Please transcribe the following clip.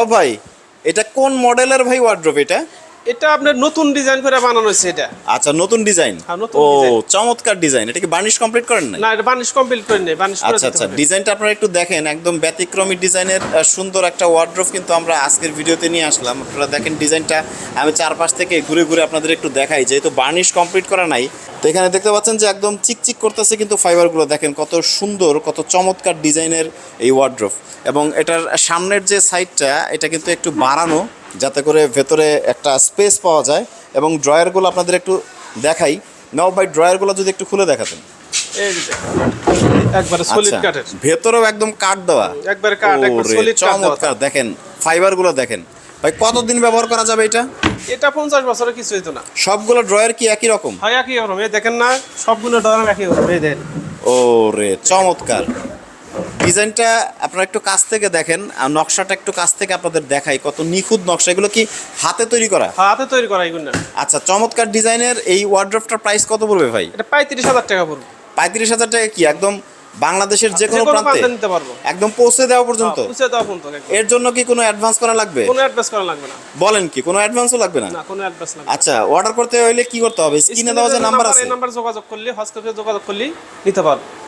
ও ভাই, এটা কোন মডেলের ভাই ওয়ার্ড্রোব এটা? এটা আপনার নতুন ডিজাইন করে বানানো হয়েছে এটা। আচ্ছা, নতুন ডিজাইন। হ্যাঁ, নতুন ও ডিজাইন। চমৎকার ডিজাইন। এটা কি বার্নিশ কমপ্লিট করেন নাই? না, এটা বার্নিশ কমপ্লিট করে নেই, বার্নিশ করে আচ্ছা দিতে আচ্ছা, হবে। ডিজাইনটা আপনারা একটু দেখেন, একদম ব্যতিক্রমী ডিজাইনের সুন্দর একটা ওয়ার্ড্রোব কিন্তু আমরা আজকের ভিডিওতে নিয়ে আসলাম। আপনারা দেখেন ডিজাইনটা, আমি চারপাশ থেকে ঘুরে ঘুরে আপনাদের একটু দেখাই, যেহেতু বার্নিশ কমপ্লিট করা নাই। তো এখানে দেখতে পাচ্ছেন যে একদম চিকচিক করতেছে কিন্তু ফাইবারগুলো, দেখেন কত সুন্দর, কত চমৎকার ডিজাইনের এই ওয়ার্ড্রোব। এবং এটার সামনের যে সাইডটা, এটা কিন্তু একটু বাড়ানো, যাতে করে ভেতরে একটা স্পেস পাওয়া যায়। এবং ড্রয়ারগুলো আপনাদের একটু দেখাই। নাও ভাই, ড্রয়ারগুলো যদি একটু খুলে দেখাতেন। এই যে একবারে সলিড আচ্ছা, কাঠের, ভেতরেও একদম কাঠ দেওয়া। একবারে কাঠ, একবার ওরে, সলিড কাঠ দেওয়া। চমৎকার। দেখেন ফাইবারগুলো দেখেন ভাই, কতদিন ব্যবহার করা যাবে এটা? এটা 50 বছরের কিছু হইতো না। সবগুলো ড্রয়ার কি একই রকম? হয় একই রকম, এই দেখেন না, সবগুলো ডরাম একই রকম, এই দেখেন। ওরে চমৎকার ডিজাইনটা। আপনারা একটু কাছ থেকে দেখেন, আর নকশাটা একটু কাছ থেকে আপনাদের দেখাই, কত নিখুঁত নকশা। এগুলো কি হাতে তৈরি করা? হাতে তৈরি করা এগুলো না। আচ্ছা, চমৎকার ডিজাইনের এই ওয়ার্ড্রোবটার প্রাইস কত পড়বে ভাই? এটা 35,000 টাকা পড়বে। 35,000 টাকা? কি একদম বাংলাদেশের যে কোনো প্রান্তে নিতে পারবো, একদম পৌঁছে দেওয়া পর্যন্ত? পৌঁছে দেওয়া পর্যন্ত। এর জন্য কি কোনো অ্যাডভান্স করা লাগবে? কোনো অ্যাডভান্স করা লাগবে না। বলেন কি, কোনো অ্যাডভান্সও লাগবে না? না, কোনো অ্যাডভান্স লাগবে না। আচ্ছা, অর্ডার করতে হইলে কি করতে হবে? স্ক্রিনে দেওয়া যে নাম্বার আছে, এই নাম্বার যোগাযোগ করলে, হোয়াটসঅ্যাপে যোগাযোগ করলে নিতে পারবো।